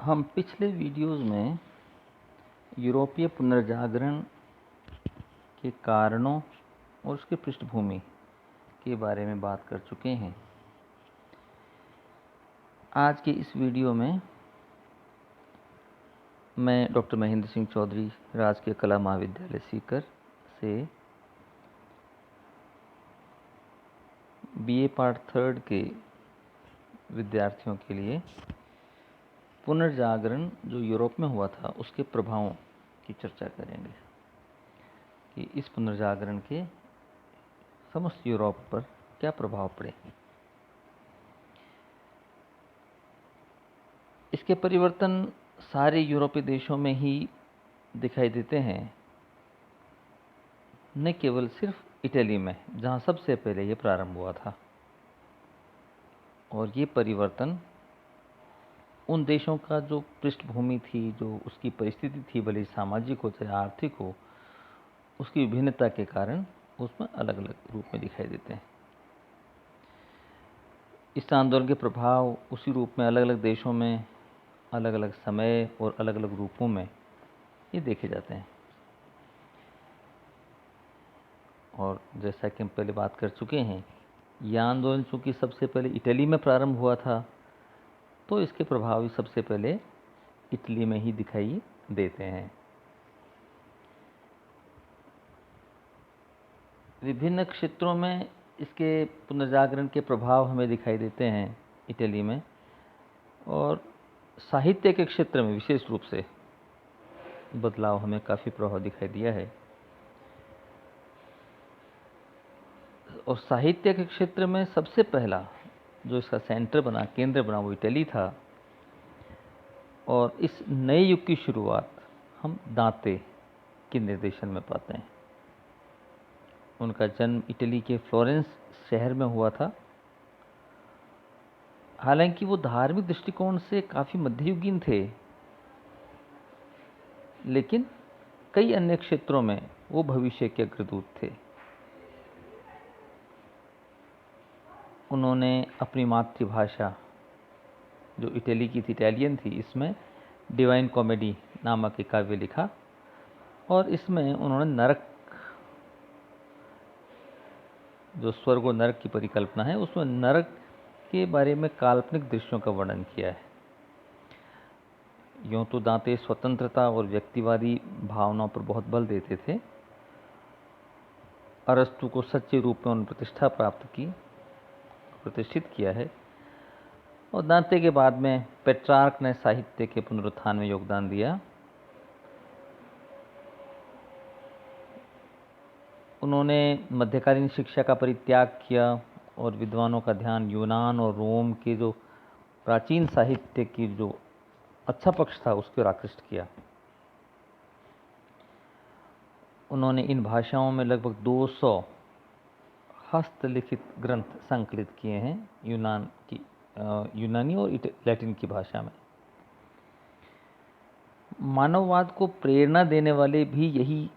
हम पिछले वीडियोज़ में यूरोपीय पुनर्जागरण के कारणों और उसकी पृष्ठभूमि के बारे में बात कर चुके हैं। आज के इस वीडियो में मैं डॉक्टर महेंद्र सिंह चौधरी, राजकीय कला महाविद्यालय सीकर से बीए पार्ट 3 के विद्यार्थियों के लिए पुनर्जागरण जो यूरोप में हुआ था उसके प्रभावों की चर्चा करेंगे कि इस पुनर्जागरण के समस्त यूरोप पर क्या प्रभाव पड़े। इसके परिवर्तन सारे यूरोपीय देशों में ही दिखाई देते हैं, न केवल सिर्फ इटली में जहां सबसे पहले ये प्रारंभ हुआ था। और ये परिवर्तन उन देशों का जो पृष्ठभूमि थी, जो उसकी परिस्थिति थी, भले ही सामाजिक हो चाहे आर्थिक हो, उसकी विभिन्नता के कारण उसमें अलग अलग रूप में दिखाई देते हैं। इस आंदोलन के प्रभाव उसी रूप में अलग अलग देशों में अलग अलग समय और अलग अलग रूपों में ये देखे जाते हैं। और जैसा कि हम पहले बात कर चुके हैं, यह आंदोलन चूँकि सबसे पहले इटली में प्रारंभ हुआ था, तो इसके प्रभाव भी सबसे पहले इटली में ही दिखाई देते हैं। विभिन्न क्षेत्रों में इसके पुनर्जागरण के प्रभाव हमें दिखाई देते हैं इटली में, और साहित्य के क्षेत्र में विशेष रूप से बदलाव हमें काफ़ी प्रभाव दिखाई दिया है। और साहित्य के क्षेत्र में सबसे पहला जो इसका सेंटर बना, केंद्र बना, वो इटली था। और इस नए युग की शुरुआत हम दांते के निर्देशन में पाते हैं। उनका जन्म इटली के फ्लोरेंस शहर में हुआ था। हालांकि वो धार्मिक दृष्टिकोण से काफ़ी मध्ययुगीन थे, लेकिन कई अन्य क्षेत्रों में वो भविष्य के अग्रदूत थे। उन्होंने अपनी मातृभाषा जो इटली की थी, इटालियन थी, इसमें डिवाइन कॉमेडी नामक एक काव्य लिखा। और इसमें उन्होंने नरक, जो स्वर्ग और नरक की परिकल्पना है, उसमें नरक के बारे में काल्पनिक दृश्यों का वर्णन किया है। यूँ तो दांते स्वतंत्रता और व्यक्तिवादी भावनाओं पर बहुत बल देते थे। अरस्तु को सच्चे रूप में उन्होंने प्रतिष्ठा प्रतिष्ठित किया है। और दांते के बाद में पेट्रार्क ने साहित्य के पुनरुत्थान में योगदान दिया। उन्होंने मध्यकालीन शिक्षा का परित्याग किया और विद्वानों का ध्यान यूनान और रोम के जो प्राचीन साहित्य की जो अच्छा पक्ष था उसके ओर आकृष्ट किया। उन्होंने इन भाषाओं में लगभग 200 हस्तलिखित ग्रंथ संकलित किए हैं, यूनानी और लैटिन की भाषा में। मानववाद को प्रेरणा देने वाले भी यही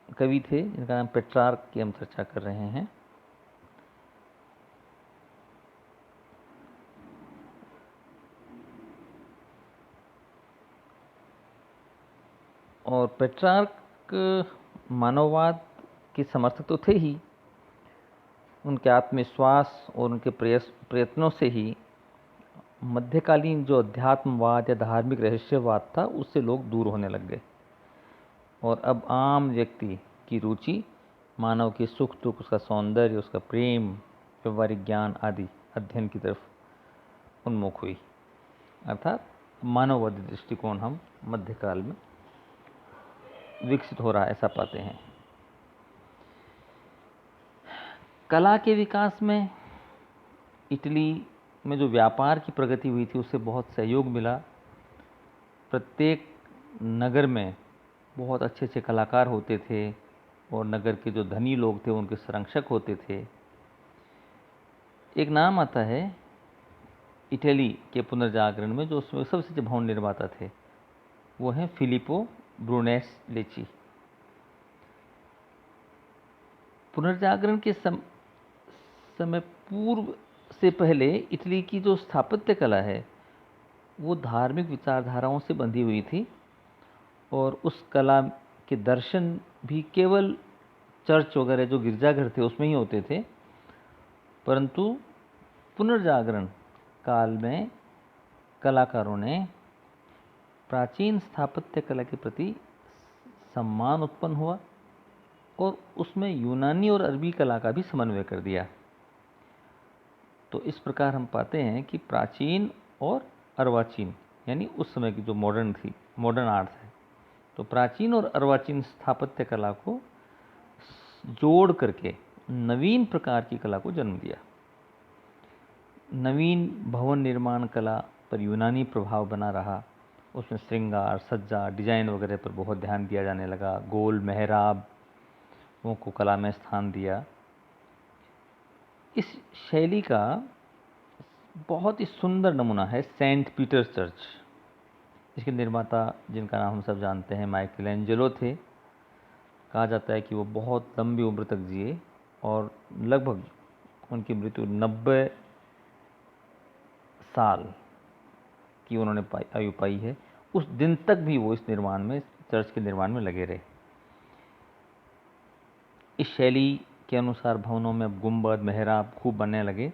कवि थे जिनका नाम पेट्रार्क की हम चर्चा कर रहे हैं। और पेट्रार्क मानववाद के समर्थक तो थे ही, उनके आत्मविश्वास और उनके प्रयत्नों से ही मध्यकालीन जो अध्यात्मवाद या धार्मिक रहस्यवाद था उससे लोग दूर होने लग गए। और अब आम व्यक्ति की रुचि मानव के सुख दुख, उसका सौंदर्य, उसका प्रेम, व्यवहारिक ज्ञान आदि अध्ययन की तरफ उन्मुख हुई। अर्थात मानववादी दृष्टिकोण हम मध्यकाल में विकसित हो रहा है, ऐसा पाते हैं। कला के विकास में इटली में जो व्यापार की प्रगति हुई थी उससे बहुत सहयोग मिला। प्रत्येक नगर में बहुत अच्छे अच्छे कलाकार होते थे और नगर के जो धनी लोग थे उनके संरक्षक होते थे। एक नाम आता है इटली के पुनर्जागरण में जो उसमें सबसे जो भवन निर्माता थे वो हैं फिलिपो ब्रूनेसलेची। पुनर्जागरण के समय पूर्व से पहले इटली की जो स्थापत्य कला है वो धार्मिक विचारधाराओं से बंधी हुई थी और उस कला के दर्शन भी केवल चर्च वगैरह जो गिरजाघर थे उसमें ही होते थे, परंतु पुनर्जागरण काल में कलाकारों ने प्राचीन स्थापत्य कला के प्रति सम्मान उत्पन्न हुआ और उसमें यूनानी और अरबी कला का भी समन्वय कर दिया। तो इस प्रकार हम पाते हैं कि प्राचीन और अर्वाचीन यानी उस समय की जो मॉडर्न आर्ट है, तो प्राचीन और अर्वाचीन स्थापत्य कला को जोड़ करके नवीन प्रकार की कला को जन्म दिया। नवीन भवन निर्माण कला पर यूनानी प्रभाव बना रहा, उसमें श्रृंगार, सज्जा, डिजाइन वगैरह पर बहुत ध्यान दिया जाने लगा। गोल मेहराब को कला में स्थान दिया। इस शैली का बहुत ही सुंदर नमूना है सेंट पीटर्स चर्च। इसके निर्माता, जिनका नाम हम सब जानते हैं, माइकल एंजेलो थे। कहा जाता है कि वो बहुत लंबी उम्र तक जिए और लगभग उनकी मृत्यु 90 साल की उन्होंने आयु पाई है। उस दिन तक भी वो इस निर्माण में, चर्च के निर्माण में लगे रहे। इस शैली के अनुसार भवनों में अब गुंबद, मेहराब खूब बनने लगे।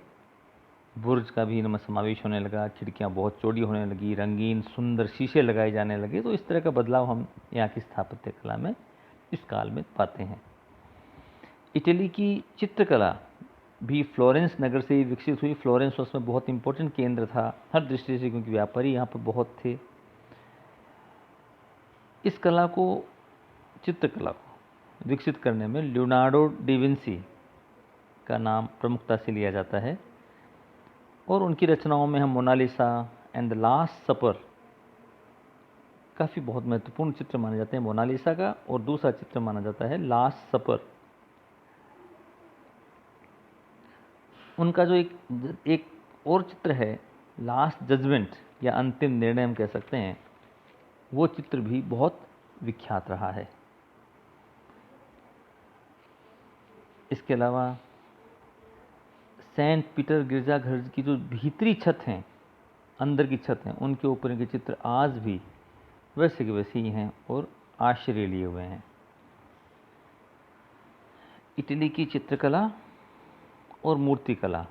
बुर्ज का भी इनमें समावेश होने लगा। खिड़कियां बहुत चौड़ी होने लगी। रंगीन सुंदर शीशे लगाए जाने लगे। तो इस तरह का बदलाव हम यहाँ की स्थापत्य कला में इस काल में पाते हैं। इटली की चित्रकला भी फ्लोरेंस नगर से ही विकसित हुई। फ्लोरेंस उसमें बहुत इंपॉर्टेंट केंद्र था हर दृष्टि से, क्योंकि व्यापारी यहाँ पर बहुत थे। इस कला को, चित्रकला को विकसित करने में लियोनार्डो डी विंसी का नाम प्रमुखता से लिया जाता है और उनकी रचनाओं में हम मोनालिसा एंड द लास्ट सपर काफ़ी बहुत महत्वपूर्ण चित्र माने जाते हैं। मोनालिसा का और दूसरा चित्र माना जाता है लास्ट सपर। उनका जो एक और चित्र है लास्ट जजमेंट या अंतिम निर्णय हम कह सकते हैं, वो चित्र भी बहुत विख्यात रहा है। इसके अलावा सेंट पीटर गिरजाघर की जो भीतरी छत हैं, अंदर की छत हैं, उनके ऊपर के चित्र आज भी वैसे के वैसे ही हैं और आश्चर्य लिए हुए हैं। इटली की चित्रकला और मूर्तिकला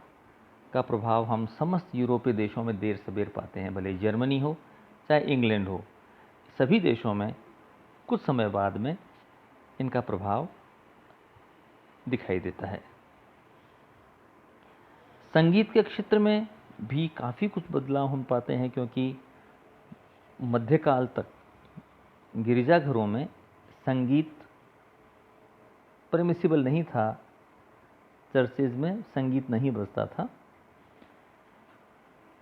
का प्रभाव हम समस्त यूरोपीय देशों में देर सबेर पाते हैं। भले जर्मनी हो चाहे इंग्लैंड हो, सभी देशों में कुछ समय बाद में इनका प्रभाव दिखाई देता है। संगीत के क्षेत्र में भी काफ़ी कुछ बदलाव हम पाते हैं, क्योंकि मध्यकाल तक गिरजाघरों में संगीत परमिसिबल नहीं था। चर्चेज में संगीत नहीं बजता था।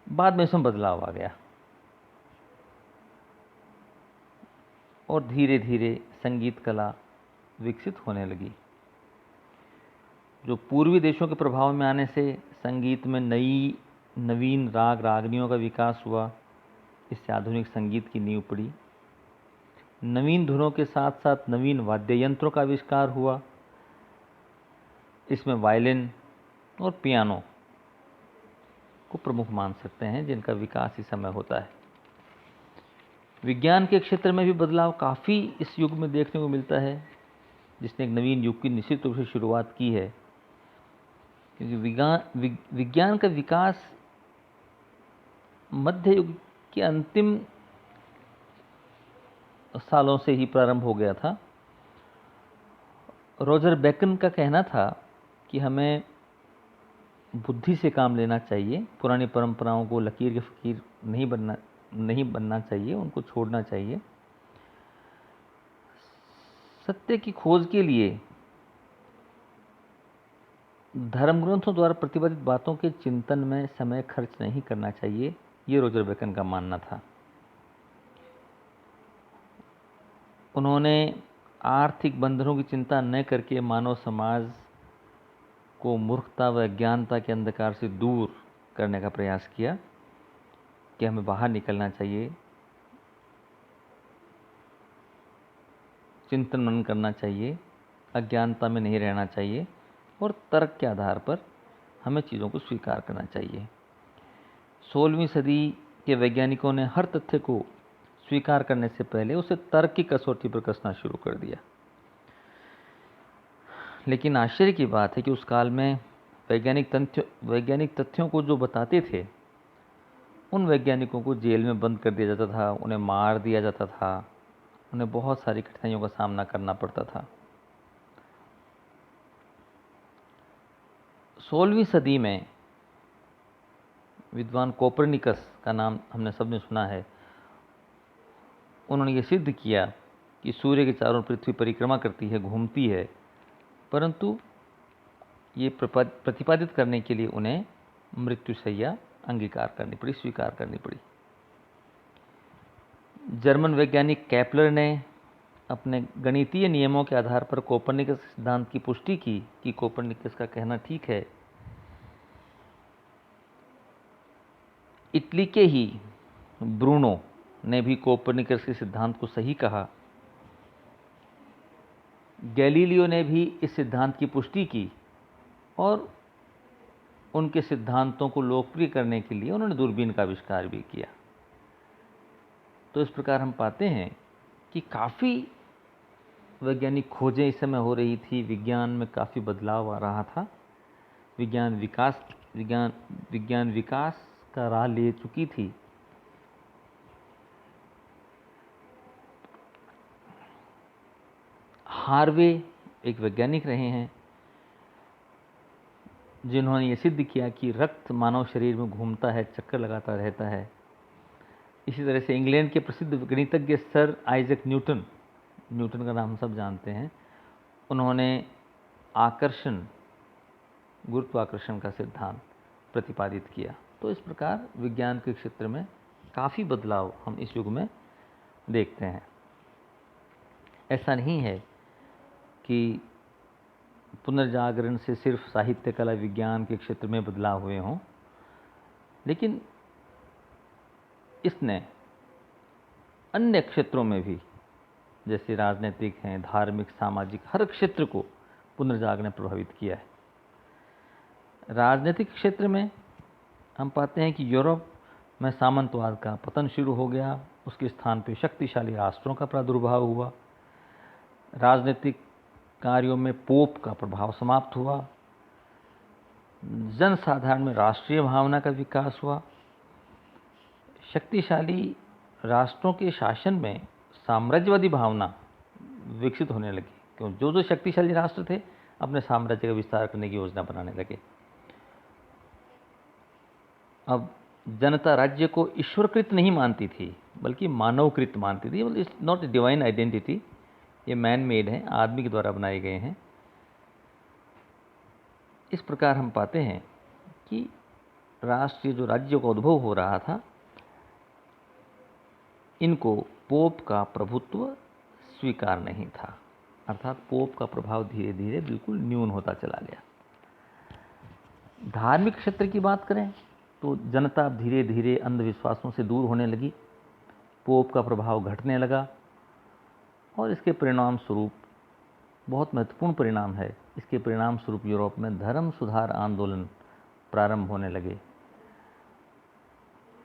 बाद में इसमें बदलाव आ गया और धीरे धीरे संगीत कला विकसित होने लगी। जो पूर्वी देशों के प्रभाव में आने से संगीत में नवीन राग रागनियों का विकास हुआ। इससे आधुनिक संगीत की नींव पड़ी। नवीन धुनों के साथ साथ नवीन वाद्य यंत्रों का आविष्कार हुआ। इसमें वायलिन और पियानो को प्रमुख मान सकते हैं, जिनका विकास इस समय होता है। विज्ञान के क्षेत्र में भी बदलाव काफ़ी इस युग में देखने को मिलता है, जिसने एक नवीन युग की निश्चित रूप से शुरुआत की है। क्योंकि विज्ञान का विकास मध्य युग के अंतिम सालों से ही प्रारंभ हो गया था। रॉजर बेकन का कहना था कि हमें बुद्धि से काम लेना चाहिए। पुरानी परंपराओं को लकीर के फकीर नहीं बनना चाहिए, उनको छोड़ना चाहिए। सत्य की खोज के लिए धर्म ग्रंथों द्वारा प्रतिपादित बातों के चिंतन में समय खर्च नहीं करना चाहिए, ये रॉजर बेकन का मानना था। उन्होंने आर्थिक बंधनों की चिंता न करके मानव समाज को मूर्खता व अज्ञानता के अंधकार से दूर करने का प्रयास किया कि हमें बाहर निकलना चाहिए, चिंतन मनन करना चाहिए, अज्ञानता में नहीं रहना चाहिए और तर्क के आधार पर हमें चीज़ों को स्वीकार करना चाहिए। 16वीं सदी कि वैज्ञानिकों ने हर तथ्य को स्वीकार करने से पहले उसे तर्क की कसौटी पर कसना शुरू कर दिया। लेकिन आश्चर्य की बात है कि उस काल में वैज्ञानिक तथ्यों को जो बताते थे, उन वैज्ञानिकों को जेल में बंद कर दिया जाता था, उन्हें मार दिया जाता था, उन्हें बहुत सारी कठिनाइयों का सामना करना पड़ता था। 16वीं सदी में विद्वान कोपरनिकस का नाम हमने सबने सुना है। उन्होंने ये सिद्ध किया कि सूर्य के चारों पृथ्वी परिक्रमा करती है, घूमती है, परंतु ये प्रतिपादित करने के लिए उन्हें मृत्युशैया अंगीकार करनी पड़ी, स्वीकार करनी पड़ी। जर्मन वैज्ञानिक केपलर ने अपने गणितीय नियमों के आधार पर कोपरनिकस सिद्धांत की पुष्टि की कि कोपरनिकस का कहना ठीक है। इटली के ही ब्रूनो ने भी कोपरनिकस के सिद्धांत को सही कहा। गैलीलियो ने भी इस सिद्धांत की पुष्टि की और उनके सिद्धांतों को लोकप्रिय करने के लिए उन्होंने दूरबीन का आविष्कार भी किया। तो इस प्रकार हम पाते हैं कि काफ़ी वैज्ञानिक खोजें इस समय हो रही थी, विज्ञान में काफ़ी बदलाव आ रहा था, विज्ञान विकास का राह ले चुकी थी। हार्वे एक वैज्ञानिक रहे हैं जिन्होंने ये सिद्ध किया कि रक्त मानव शरीर में घूमता है, चक्कर लगाता रहता है। इसी तरह से इंग्लैंड के प्रसिद्ध गणितज्ञ सर आइजैक न्यूटन का नाम सब जानते हैं, उन्होंने गुरुत्वाकर्षण का सिद्धांत प्रतिपादित किया। तो इस प्रकार विज्ञान के क्षेत्र में काफ़ी बदलाव हम इस युग में देखते हैं। ऐसा नहीं है कि पुनर्जागरण से सिर्फ साहित्य, कला, विज्ञान के क्षेत्र में बदलाव हुए हों, लेकिन इसने अन्य क्षेत्रों में भी, जैसे राजनीतिक हैं, धार्मिक, सामाजिक, हर क्षेत्र को पुनर्जागरण ने प्रभावित किया है। राजनीतिक क्षेत्र में हम पाते हैं कि यूरोप में सामंतवाद का पतन शुरू हो गया, उसके स्थान पर शक्तिशाली राष्ट्रों का प्रादुर्भाव हुआ। राजनीतिक कार्यों में पोप का प्रभाव समाप्त हुआ, जनसाधारण में राष्ट्रीय भावना का विकास हुआ। शक्तिशाली राष्ट्रों के शासन में साम्राज्यवादी भावना विकसित होने लगी, क्योंकि जो शक्तिशाली राष्ट्र थे अपने साम्राज्य का विस्तार करने की योजना बनाने लगे। अब जनता राज्य को ईश्वरकृत नहीं मानती थी, बल्कि मानवकृत मानती थी। It's not a divine identity, ये मैन मेड हैं, आदमी के द्वारा बनाए गए हैं। इस प्रकार हम पाते हैं कि राष्ट्रीय जो राज्यों का उद्भव हो रहा था, इनको पोप का प्रभुत्व स्वीकार नहीं था, अर्थात पोप का प्रभाव धीरे धीरे बिल्कुल न्यून होता चला गया। धार्मिक क्षेत्र की बात करें तो जनता धीरे धीरे अंधविश्वासों से दूर होने लगी, पोप का प्रभाव घटने लगा और इसके परिणाम स्वरूप, बहुत महत्वपूर्ण परिणाम है, इसके परिणाम स्वरूप यूरोप में धर्म सुधार आंदोलन प्रारंभ होने लगे।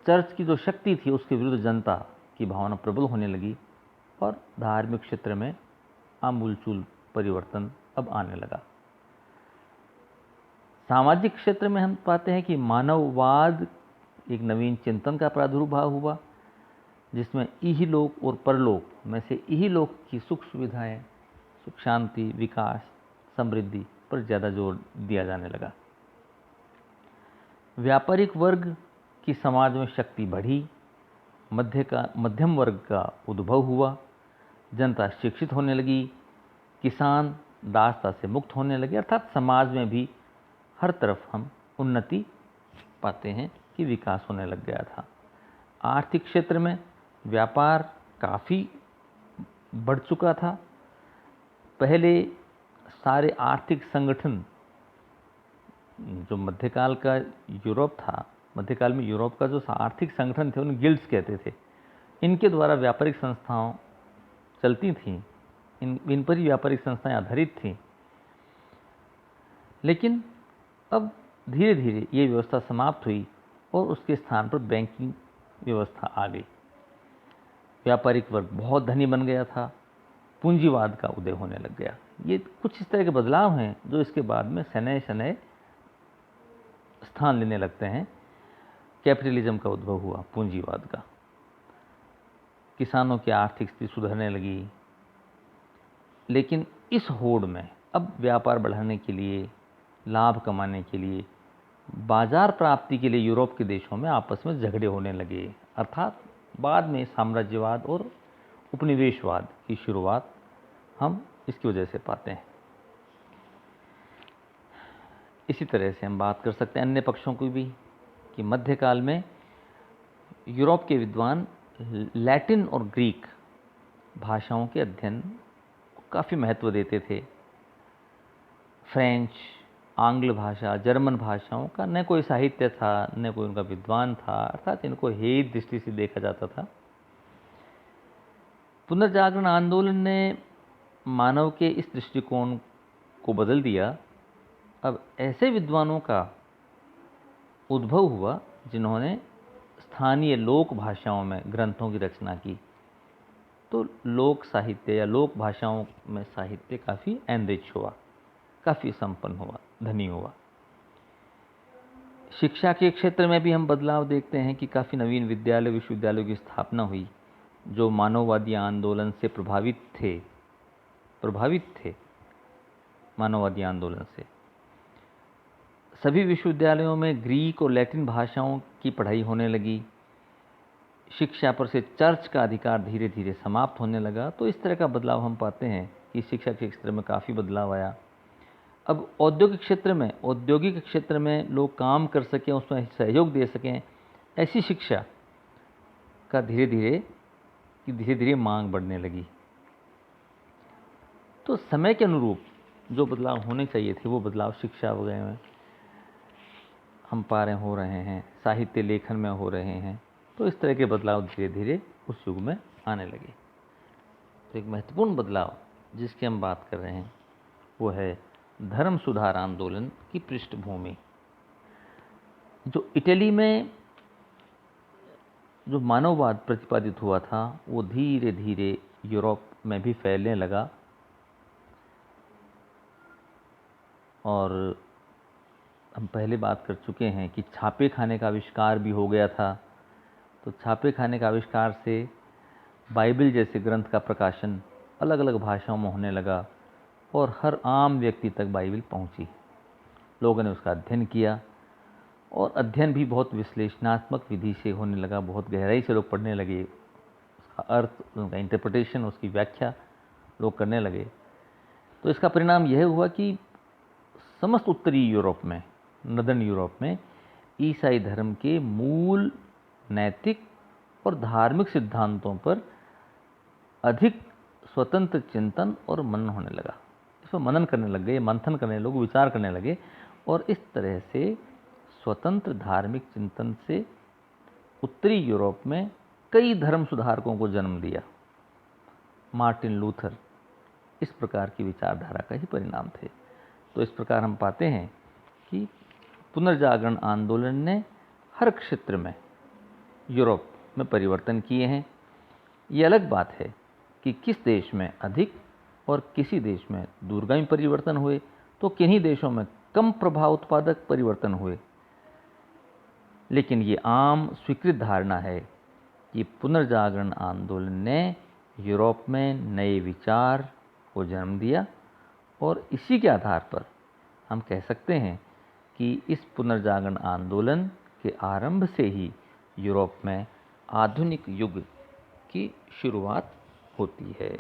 चर्च की जो शक्ति थी उसके विरुद्ध जनता की भावना प्रबल होने लगी और धार्मिक क्षेत्र में आमूलचूल परिवर्तन अब आने लगा। सामाजिक क्षेत्र में हम पाते हैं कि मानववाद एक नवीन चिंतन का प्रादुर्भाव हुआ, जिसमें इहलोक और परलोक में से इहलोक की सुख सुविधाएं, सुख शांति, विकास, समृद्धि पर ज़्यादा जोर दिया जाने लगा। व्यापारिक वर्ग की समाज में शक्ति बढ़ी, मध्यम वर्ग का उद्भव हुआ, जनता शिक्षित होने लगी, किसान दासता से मुक्त होने लगे, अर्थात समाज में भी हर तरफ हम उन्नति पाते हैं कि विकास होने लग गया था। आर्थिक क्षेत्र में व्यापार काफ़ी बढ़ चुका था। पहले सारे आर्थिक संगठन जो मध्यकाल का यूरोप था, मध्यकाल में यूरोप का जो आर्थिक संगठन थे उन्हें गिल्ड्स कहते थे। इनके द्वारा व्यापारिक संस्थाओं चलती थीं, इन पर ही व्यापारिक संस्थाएं आधारित थीं। लेकिन अब धीरे धीरे ये व्यवस्था समाप्त हुई और उसके स्थान पर बैंकिंग व्यवस्था आ गई। व्यापारिक वर्ग बहुत धनी बन गया था, पूंजीवाद का उदय होने लग गया। ये कुछ इस तरह के बदलाव हैं जो इसके बाद में शनय शनय स्थान लेने लगते हैं। कैपिटलिज्म का उद्भव हुआ, पूंजीवाद का, किसानों की आर्थिक स्थिति सुधरने लगी। लेकिन इस होड़ में अब व्यापार बढ़ाने के लिए, लाभ कमाने के लिए, बाजार प्राप्ति के लिए यूरोप के देशों में आपस में झगड़े होने लगे। अर्थात बाद में साम्राज्यवाद और उपनिवेशवाद की शुरुआत हम इसकी वजह से पाते हैं। इसी तरह से हम बात कर सकते हैं अन्य पक्षों की भी, कि मध्यकाल में यूरोप के विद्वान लैटिन और ग्रीक भाषाओं के अध्ययन को काफ़ी महत्व देते थे। फ्रेंच, आंग्ल भाषा, जर्मन भाषाओं का न कोई साहित्य था, न कोई उनका विद्वान था, अर्थात इनको हेय दृष्टि से देखा जाता था। पुनर्जागरण आंदोलन ने मानव के इस दृष्टिकोण को बदल दिया। अब ऐसे विद्वानों का उद्भव हुआ जिन्होंने स्थानीय लोक भाषाओं में ग्रंथों की रचना की। तो लोक साहित्य या लोक भाषाओं में साहित्य काफ़ी एनरिच हुआ, काफ़ी संपन्न हुआ, धनी हुआ। शिक्षा के क्षेत्र में भी हम बदलाव देखते हैं कि काफ़ी नवीन विद्यालय, विश्वविद्यालयों की स्थापना हुई जो मानववादी आंदोलन से प्रभावित थे मानववादी आंदोलन से। सभी विश्वविद्यालयों में ग्रीक और लैटिन भाषाओं की पढ़ाई होने लगी। शिक्षा पर से चर्च का अधिकार धीरे धीरे समाप्त होने लगा। तो इस तरह का बदलाव हम पाते हैं कि शिक्षा के क्षेत्र में काफ़ी बदलाव आया। अब औद्योगिक क्षेत्र में लोग काम कर सकें, उसमें सहयोग दे सकें, ऐसी शिक्षा का धीरे धीरे मांग बढ़ने लगी। तो समय के अनुरूप जो बदलाव होने चाहिए थे वो बदलाव शिक्षा वगैरह में हम पा रहे हो रहे हैं, साहित्य लेखन में हो रहे हैं। तो इस तरह के बदलाव धीरे धीरे उस युग में आने लगे। तो एक महत्वपूर्ण बदलाव जिसकी हम बात कर रहे हैं वो है धर्म सुधार आंदोलन की पृष्ठभूमि। जो इटली में जो मानववाद प्रतिपादित हुआ था वो धीरे धीरे यूरोप में भी फैलने लगा। और हम पहले बात कर चुके हैं कि छापे खाने का आविष्कार भी हो गया था। तो छापे खाने का आविष्कार से बाइबल जैसे ग्रंथ का प्रकाशन अलग अलग भाषाओं में होने लगा और हर आम व्यक्ति तक बाइबल पहुंची। लोगों ने उसका अध्ययन किया और अध्ययन भी बहुत विश्लेषणात्मक विधि से होने लगा। बहुत गहराई से लोग पढ़ने लगे, उसका अर्थ, उसका इंटरप्रिटेशन, उसकी व्याख्या लोग करने लगे। तो इसका परिणाम यह हुआ कि समस्त उत्तरी यूरोप में, नदर्न यूरोप में ईसाई धर्म के मूल नैतिक और धार्मिक सिद्धांतों पर अधिक स्वतंत्र चिंतन और मनन होने लगा। इसमें मनन करने लग गए, मंथन करने लोग, विचार करने लगे और इस तरह से स्वतंत्र धार्मिक चिंतन से उत्तरी यूरोप में कई धर्म सुधारकों को जन्म दिया। मार्टिन लूथर इस प्रकार की विचारधारा का ही परिणाम थे। तो इस प्रकार हम पाते हैं कि पुनर्जागरण आंदोलन ने हर क्षेत्र में यूरोप में परिवर्तन किए हैं। ये अलग बात है कि किस देश में अधिक और किसी देश में दूरगामी परिवर्तन हुए, तो किन्हीं देशों में कम प्रभाव उत्पादक परिवर्तन हुए। लेकिन ये आम स्वीकृत धारणा है कि पुनर्जागरण आंदोलन ने यूरोप में नए विचार को जन्म दिया और इसी के आधार पर हम कह सकते हैं कि इस पुनर्जागरण आंदोलन के आरंभ से ही यूरोप में आधुनिक युग की शुरुआत होती है।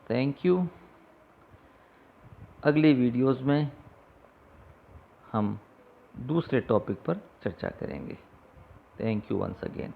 Thank you. अगले वीडियोस में हम दूसरे टॉपिक पर चर्चा करेंगे। Thank you once again.